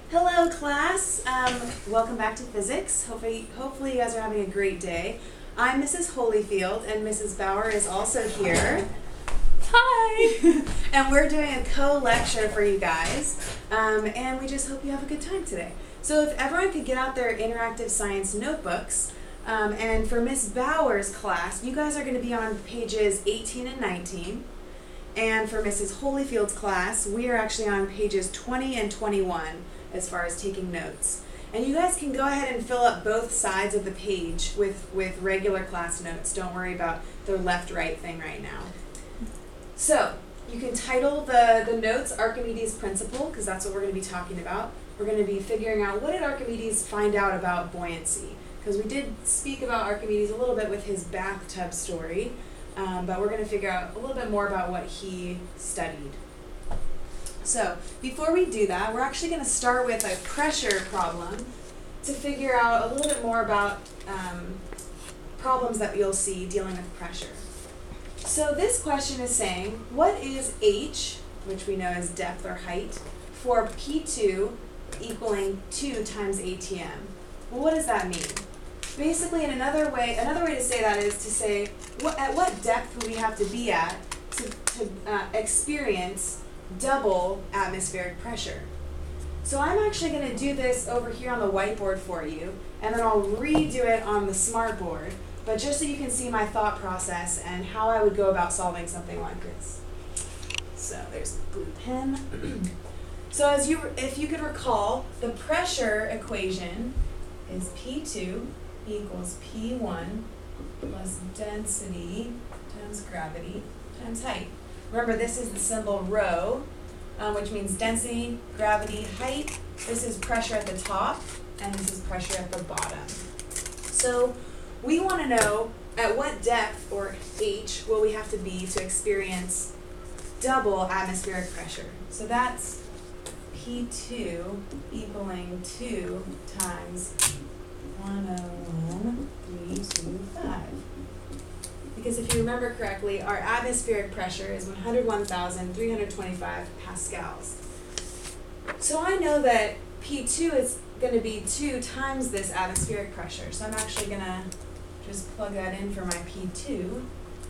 Hello class, welcome back to physics. Hopefully you guys are having a great day. I'm Mrs. Holyfield and Mrs. Bauer is also here. Hi! And we're doing a co-lecture for you guys, and we just hope you have a good time today. So if everyone could get out their interactive science notebooks, and for Miss Bauer's class, you guys are going to be on pages 18 and 19. And for Mrs. Holyfield's class, we are actually on pages 20 and 21 as far as taking notes. And you guys can go ahead and fill up both sides of the page with regular class notes. Don't worry about the left-right thing right now. So you can title the notes Archimedes' principle, because that's what we're going to be talking about. We're going to be figuring out what did Archimedes find out about buoyancy, because we did speak about Archimedes a little bit with his bathtub story. But we're going to figure out a little bit more about what he studied. So before we do that, we're actually going to start with a pressure problem to figure out a little bit more about problems that you'll see dealing with pressure. So this question is saying, what is H, which we know is depth or height, for P2 equaling 2 times ATM? Well, what does that mean? Basically, in another way to say that is to say, at what depth would we have to be at to experience double atmospheric pressure? So I'm actually going to do this over here on the whiteboard for you, and then I'll redo it on the smart board, but just so you can see my thought process and how I would go about solving something like this. So there's the blue pen. So if you could recall, the pressure equation is P2 equals P1 plus density times gravity times height. Remember, this is the symbol rho, which means density, gravity, height. This is pressure at the top, and this is pressure at the bottom. So we want to know at what depth, or H, will we have to be to experience double atmospheric pressure. So that's P2 equaling 2 times 101,325. Because if you remember correctly, our atmospheric pressure is 101,325 pascals. So I know that P2 is going to be 2 times this atmospheric pressure. So I'm actually going to just plug that in for my P2.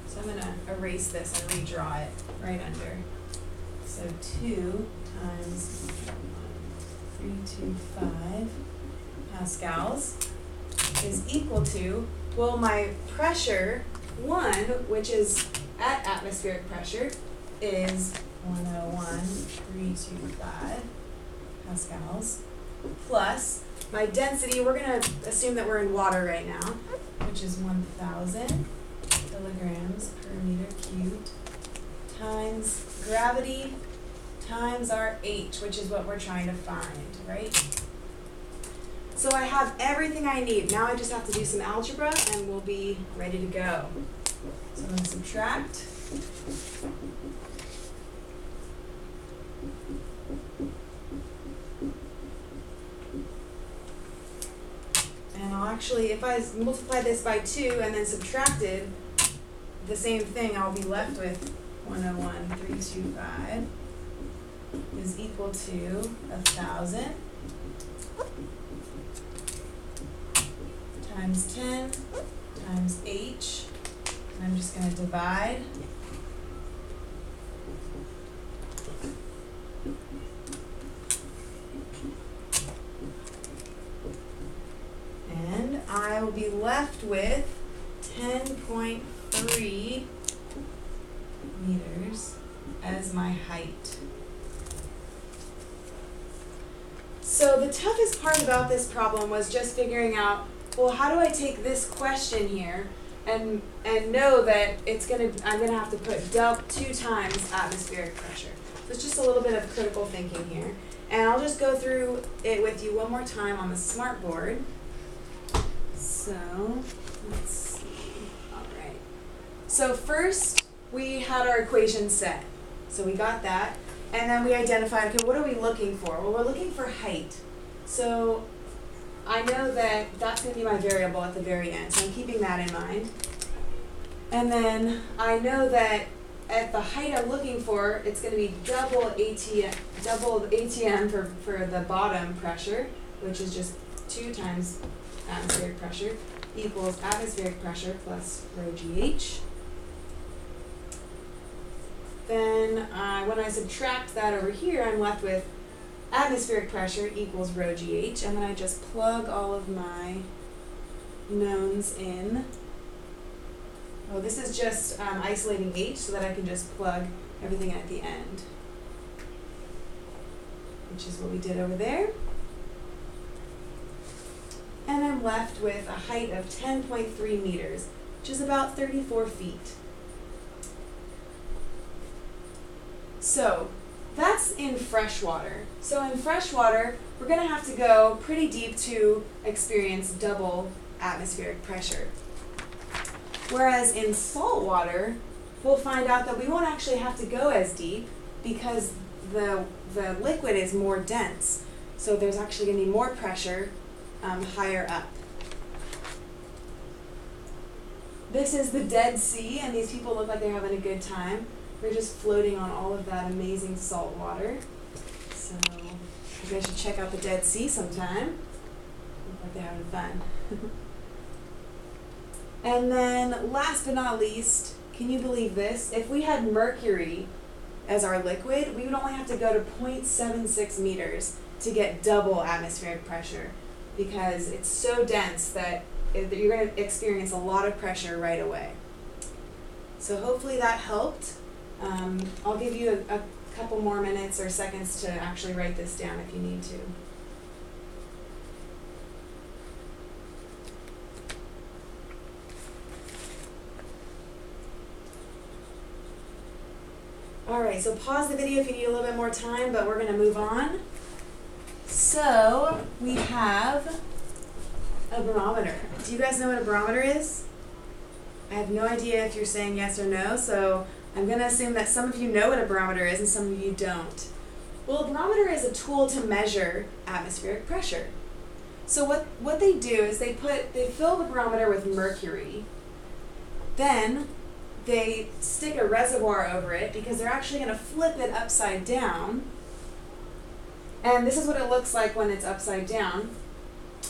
So I'm going to erase this and redraw it right under. So 2 times 325 pascals is equal to, well, my pressure 1, which is at atmospheric pressure, is 101,325 pascals, plus my density, we're going to assume that we're in water right now, which is 1,000 kilograms per meter cubed, times gravity times our H, which is what we're trying to find, right? So I have everything I need. Now I just have to do some algebra and we'll be ready to go. So I'm going to subtract. And I'll actually, if I multiply this by 2 and then subtracted the same thing, I'll be left with 101,325 is equal to 1,000 times 10 times H, and I'm just going to divide. And I will be left with 10.3 meters as my height. So the toughest part about this problem was just figuring out, well, how do I take this question here and know that I'm gonna have to put 2 times atmospheric pressure. So it's just a little bit of critical thinking here. And I'll just go through it with you one more time on the smart board. So let's see. All right. So first we had our equation set. So we got that. And then we identified, okay, what are we looking for? Well, we're looking for height. So I know that that's going to be my variable at the very end, so I'm keeping that in mind. And then I know that at the height I'm looking for, it's going to be double ATM for the bottom pressure, which is just 2 times atmospheric pressure, equals atmospheric pressure plus rho GH. Then when I subtract that over here, I'm left with atmospheric pressure equals rho GH, and then I just plug all of my knowns in. Oh, this is just isolating H so that I can just plug everything at the end, which is what we did over there. And I'm left with a height of 10.3 meters, which is about 34 feet. So that's in freshwater. So in freshwater, we're going to have to go pretty deep to experience double atmospheric pressure. Whereas in salt water, we'll find out that we won't actually have to go as deep because the liquid is more dense. So there's actually going to be more pressure higher up. This is the Dead Sea, and these people look like they're having a good time. They're just floating on all of that amazing salt water. So you guys should check out the Dead Sea sometime. Look like they're having fun. And then last but not least, can you believe this? If we had mercury as our liquid, we would only have to go to 0.76 meters to get double atmospheric pressure because it's so dense that you're going to experience a lot of pressure right away. So hopefully that helped. I'll give you a couple more minutes or seconds to actually write this down if you need to. Alright, so pause the video if you need a little bit more time, but we're going to move on. So, we have a barometer. Do you guys know what a barometer is? I have no idea if you're saying yes or no, so I'm going to assume that some of you know what a barometer is and some of you don't. Well, a barometer is a tool to measure atmospheric pressure. So what they do is they fill the barometer with mercury, then they stick a reservoir over it because they're actually going to flip it upside down. And this is what it looks like when it's upside down.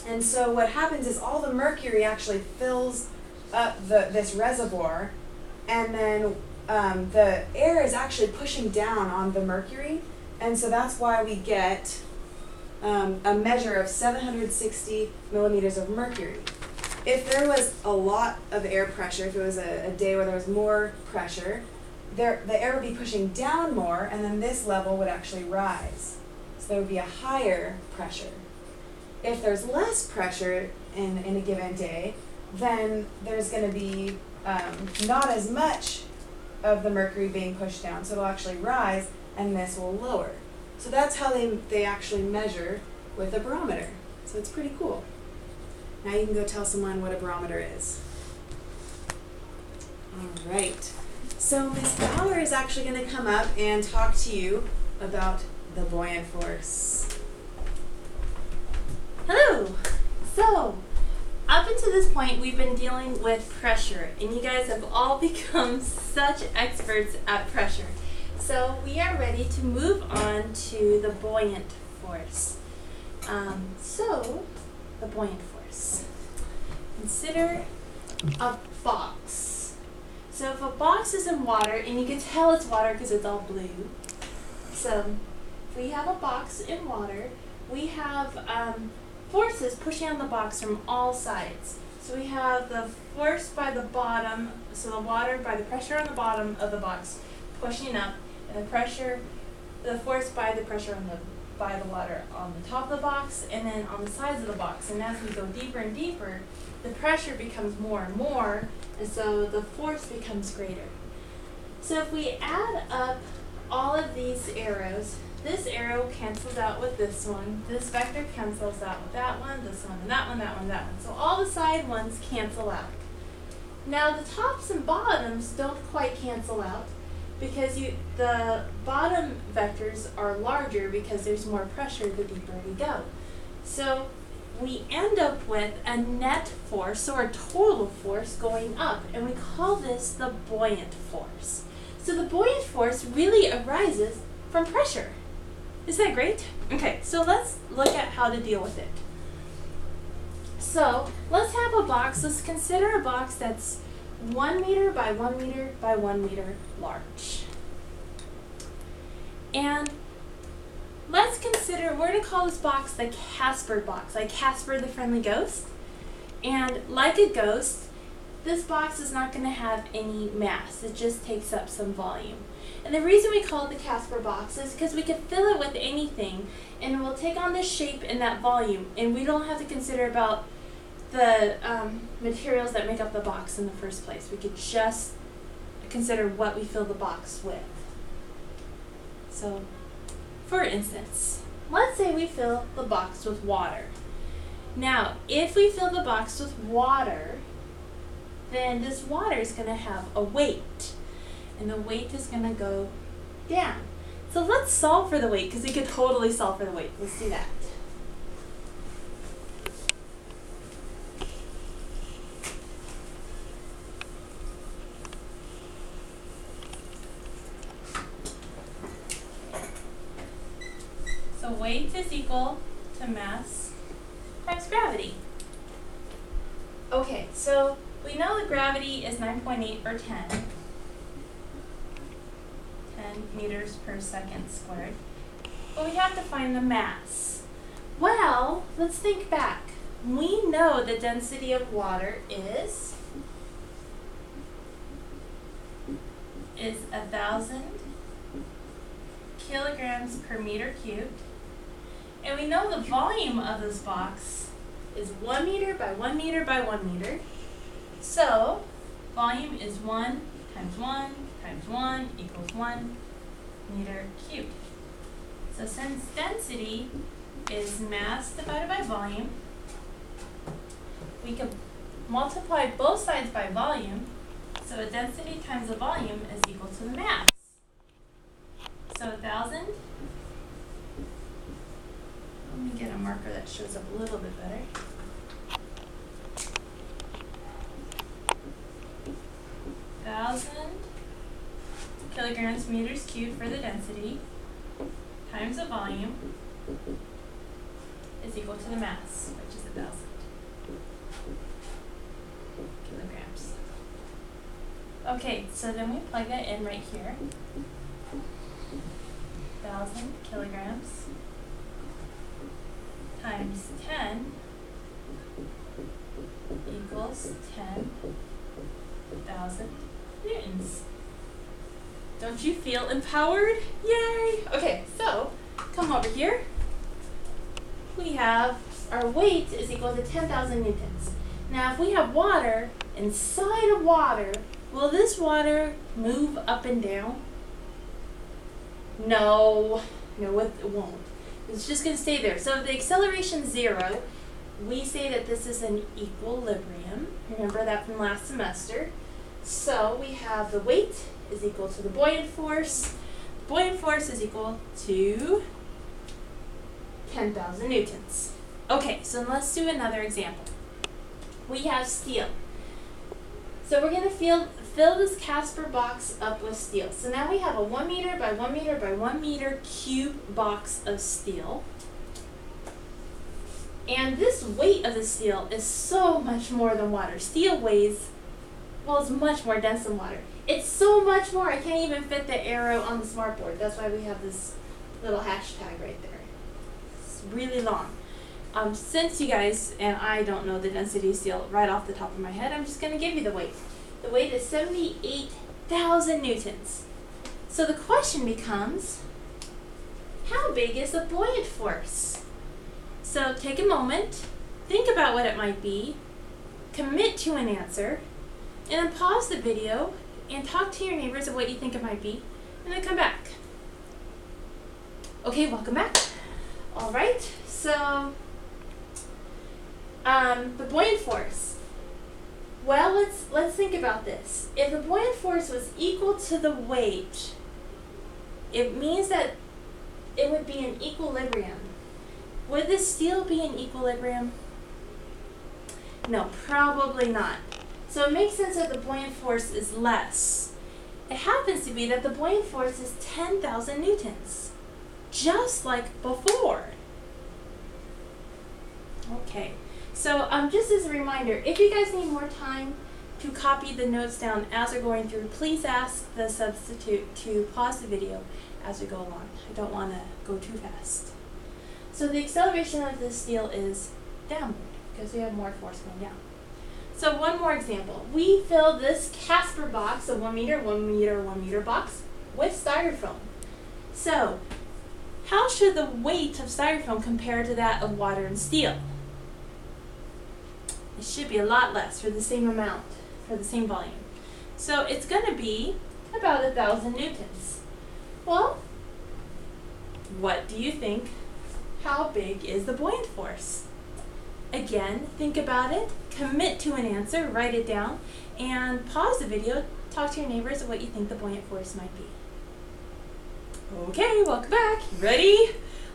And so what happens is all the mercury actually fills up this reservoir, and then the air is actually pushing down on the mercury, and so that's why we get a measure of 760 millimeters of mercury. If there was a lot of air pressure, if it was a day where there was more pressure, the air would be pushing down more, and then this level would actually rise. So there would be a higher pressure. If there's less pressure in a given day, then there's going to be not as much of the mercury being pushed down, so it'll actually rise, and this will lower. So that's how they actually measure with a barometer. So it's pretty cool. Now you can go tell someone what a barometer is. All right. So Ms. Bauer is actually going to come up and talk to you about the buoyant force. Hello! So, up until this point, we've been dealing with pressure, and you guys have all become such experts at pressure. So, we are ready to move on to the buoyant force. The buoyant force. Consider a box. So, if a box is in water, and you can tell it's water because it's all blue. So, if we have a box in water, we have forces pushing on the box from all sides. So we have the force by the bottom, so the water by the pressure on the bottom of the box pushing up, and the force by the pressure by the water on the top of the box, and then on the sides of the box. And as we go deeper and deeper, the pressure becomes more and more, and so the force becomes greater. So if we add up all of these arrows, this arrow cancels out with this one, this vector cancels out with that one, this one, and that one, that one, that one. So all the side ones cancel out. Now the tops and bottoms don't quite cancel out because the bottom vectors are larger because there's more pressure the deeper we go. So we end up with a net force, or a total force, going up, and we call this the buoyant force. So the buoyant force really arises from pressure. Isn't that great? Okay, so let's look at how to deal with it. So let's have a box. Let's consider a box that's 1 meter by 1 meter by 1 meter large. And let's consider, we're going to call this box the Casper box, like Casper the Friendly Ghost. And like a ghost, this box is not going to have any mass. It just takes up some volume. And the reason we call it the Casper box is because we can fill it with anything and it will take on this shape and that volume. And we don't have to consider about the materials that make up the box in the first place. We could just consider what we fill the box with. So, for instance, let's say we fill the box with water. Now, if we fill the box with water, then this water is going to have a weight. And the weight is going to go down. So let's solve for the weight, because we could totally solve for the weight. Let's do that. So weight is equal to mass times gravity. Okay, so we know that gravity is 9.8 or 10 meters per second squared. But we have to find the mass. Well, let's think back. We know the density of water is 1,000 kilograms per meter cubed. And we know the volume of this box is 1 meter by 1 meter by 1 meter. So, volume is 1 times 1 times 1 equals 1 meter cubed. So since density is mass divided by volume, we can multiply both sides by volume. So a density times a volume is equal to the mass. So 1,000. Let me get a marker that shows up a little bit better. 1,000 kilograms meters cubed for the density times the volume is equal to the mass, which is 1,000 kilograms. Okay, so then we plug that in right here. 1,000 kilograms times 10 equals 10,000 newtons. Don't you feel empowered? Yay! Okay, so come over here. We have our weight is equal to 10,000 newtons. Now, if we have water inside of water, will this water move up and down? No, it won't. It's just going to stay there. So if the acceleration is 0, we say that this is an equilibrium. Remember that from last semester. So we have the weight is equal to the buoyant force. The buoyant force is equal to 10,000 newtons. Okay, so let's do another example. We have steel. So we're going to fill this Casper box up with steel. So now we have a 1 meter by 1 meter by 1 meter cube box of steel. And this weight of the steel is so much more than water. Steel weighs, well, it's much more dense than water. It's so much more, I can't even fit the arrow on the smartboard. That's why we have this little hashtag right there. It's really long. Since you guys and I don't know the density of steel right off the top of my head, I'm just going to give you the weight. The weight is 78,000 newtons. So the question becomes, how big is the buoyant force? So take a moment, think about what it might be, commit to an answer, and then pause the video and talk to your neighbors of what you think it might be, and then come back. Okay, welcome back. All right, so the buoyant force. Well, let's think about this. If the buoyant force was equal to the weight, it means that it would be in equilibrium. Would the steel be in equilibrium? No, probably not. So it makes sense that the buoyant force is less. It happens to be that the buoyant force is 10,000 newtons, just like before. Okay, so just as a reminder, if you guys need more time to copy the notes down as we're going through, please ask the substitute to pause the video as we go along. I don't want to go too fast. So the acceleration of this steel is downward because we have more force going down. So one more example. We fill this Casper box, a 1 meter, 1 meter, 1 meter box, with styrofoam. So how should the weight of styrofoam compare to that of water and steel? It should be a lot less for the same amount, for the same volume. So it's going to be about 1,000 newtons. Well, what do you think? How big is the buoyant force? Again, think about it, commit to an answer, write it down, and pause the video, talk to your neighbors what you think the buoyant force might be. Okay, welcome back. Ready?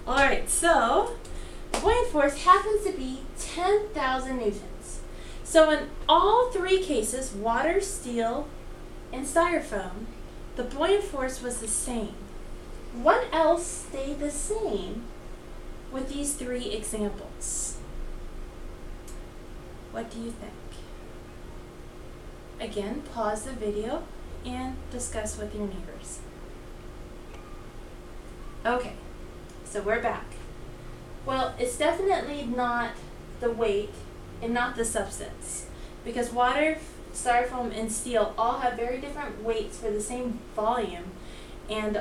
Alright, so the buoyant force happens to be 10,000 newtons. So in all three cases, water, steel, and styrofoam, the buoyant force was the same. What else stayed the same with these three examples? What do you think? Again, pause the video and discuss with your neighbors. Okay, so we're back. Well, it's definitely not the weight and not the substance, because water, styrofoam, and steel all have very different weights for the same volume, and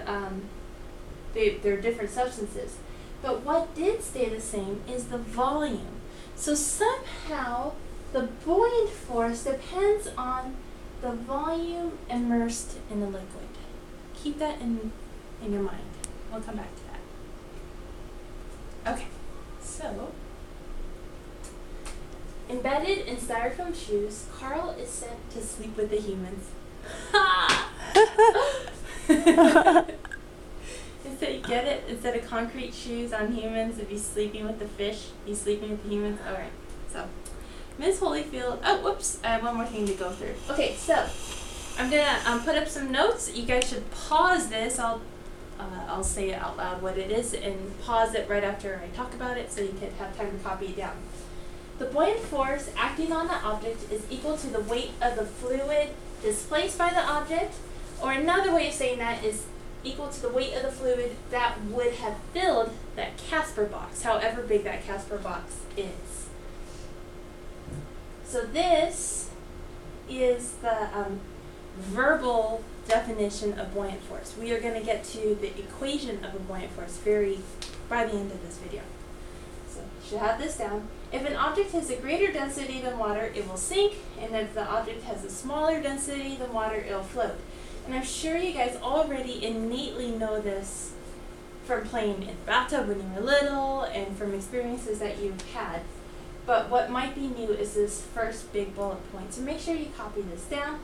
they're different substances. But what did stay the same is the volume. So somehow the buoyant force depends on the volume immersed in the liquid. Keep that in your mind. We'll come back to that. Okay, so embedded in styrofoam shoes, Carl is sent to sleep with the humans. Get it? Instead of concrete shoes on humans, if he's sleeping with the fish, he's sleeping with the humans. Alright, so Ms. Holyfield, oh whoops, I have one more thing to go through. Okay, so I'm gonna put up some notes. You guys should pause this. I'll say it out loud what it is and pause it right after I talk about it so you can have time to copy it down. The buoyant force acting on the object is equal to the weight of the fluid displaced by the object, or another way of saying that is equal to the weight of the fluid that would have filled that Casper box, however big that Casper box is. So this is the verbal definition of buoyant force. We are going to get to the equation of a buoyant force by the end of this video. So you should have this down. If an object has a greater density than water, it will sink, and if the object has a smaller density than water, it will float. And I'm sure you guys already innately know this from playing in the bathtub when you were little and from experiences that you've had. But what might be new is this first big bullet point. So make sure you copy this down,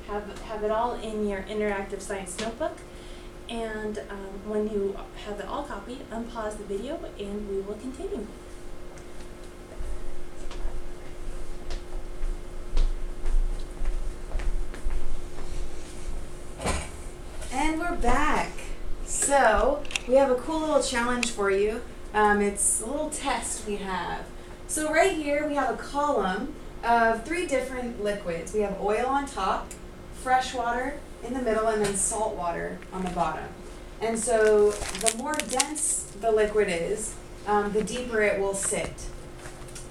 have it all in your interactive science notebook, and when you have it all copied, unpause the video and we will continue. And we're back. So we have a cool little challenge for you. It's a little test we have. So right here we have a column of 3 different liquids. We have oil on top, fresh water in the middle, and then salt water on the bottom. And so the more dense the liquid is, the deeper it will sit.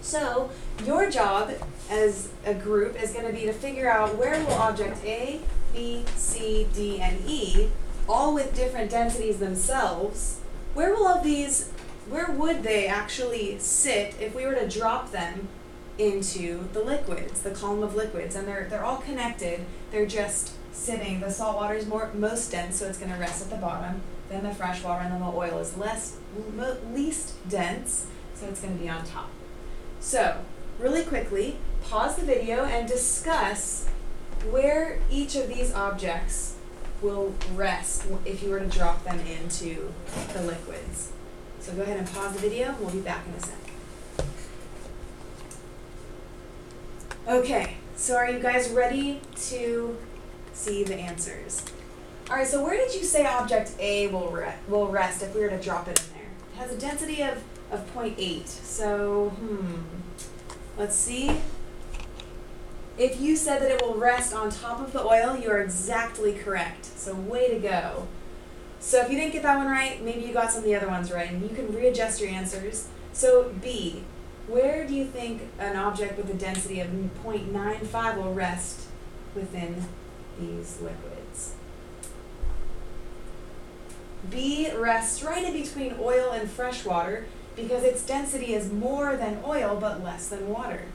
So your job as a group is going to be to figure out where will object A, B, C, D, and E, all with different densities themselves, where would they actually sit if we were to drop them into the liquids, the column of liquids? And they're all connected. They're just sitting. The salt water is most dense, so it's going to rest at the bottom. Then the fresh water, and then the oil is least dense, so it's going to be on top. So really quickly, pause the video and discuss where each of these objects will rest if you were to drop them into the liquids. So go ahead and pause the video. We'll be back in a sec. Okay, so are you guys ready to see the answers. All right, so where did you say object A will rest if we were to drop it in there? It has a density of 0.8. So, let's see. If you said that it will rest on top of the oil, you are exactly correct. So way to go. So if you didn't get that one right, maybe you got some of the other ones right, and you can readjust your answers. So B, where do you think an object with a density of 0.95 will rest within these liquids? B rests right in between oil and fresh water because its density is more than oil but less than water.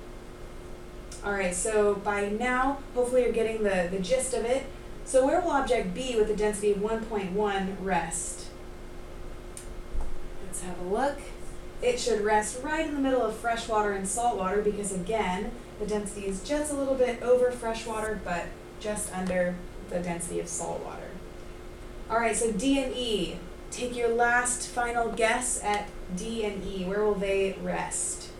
All right, so by now, hopefully you're getting the gist of it. So where will object B with a density of 1.1 rest? Let's have a look. It should rest right in the middle of fresh water and salt water because, again, the density is just a little bit over fresh water but just under the density of salt water. All right, so D and E. Take your last final guess at D and E. Where will they rest?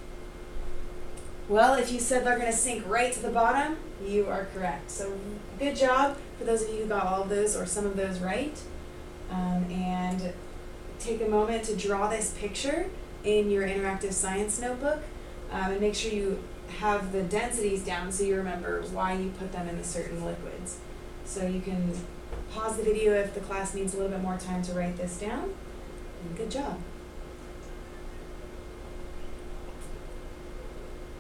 Well, if you said they're going to sink right to the bottom, you are correct. So good job for those of you who got all of those or some of those right. And take a moment to draw this picture in your interactive science notebook and make sure you have the densities down so you remember why you put them in the certain liquids. So you can pause the video if the class needs a little bit more time to write this down. And good job.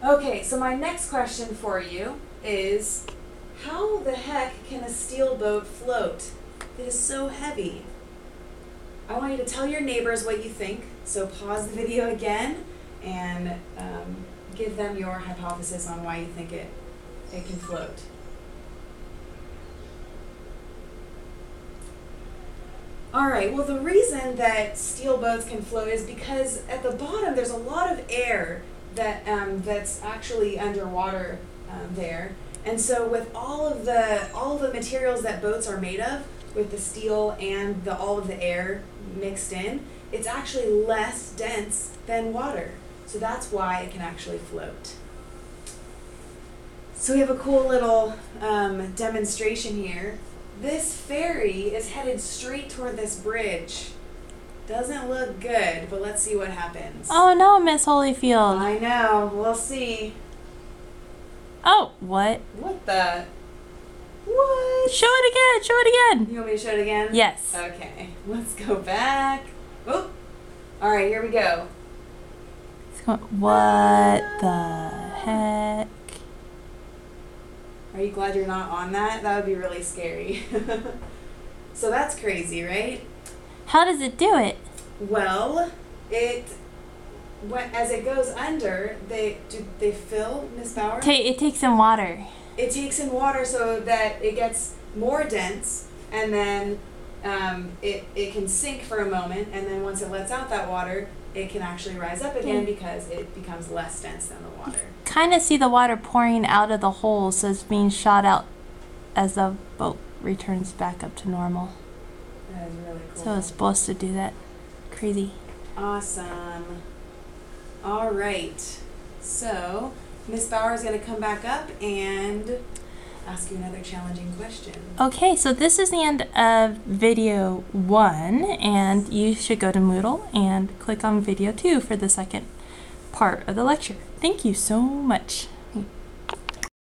Okay, so my next question for you is, how the heck can a steel boat float? It is so heavy. I want you to tell your neighbors what you think, so pause the video again and give them your hypothesis on why you think it can float. All right, well, the reason that steel boats can float is because at the bottom there's a lot of air that that's actually underwater there, and so with all of the materials that boats are made of, with the steel and all of the air mixed in, it's actually less dense than water. So that's why it can actually float. So we have a cool little demonstration here. This ferry is headed straight toward this bridge. Doesn't look good, but let's see what happens. Oh no, Miss Holyfield. I know, we'll see. Oh, what? What the? What? Show it again, show it again. You want me to show it again? Yes. Okay, let's go back. Oh, all right, here we go. What the heck? Are you glad you're not on that? That would be really scary. So that's crazy, right? How does it do it? Well, as it goes under, they fill, Miss Bauer? It takes in water. It takes in water so that it gets more dense, and then it can sink for a moment, and then once it lets out that water, it can actually rise up again because it becomes less dense than the water. Kind of see the water pouring out of the hole, so it's being shot out as the boat returns back up to normal. That is really cool. So it's supposed to do that. Crazy. Awesome. All right. So Miss Bauer is going to come back up and ask you another challenging question. Okay, so this is the end of video 1, and you should go to Moodle and click on video 2 for the second part of the lecture. Thank you so much.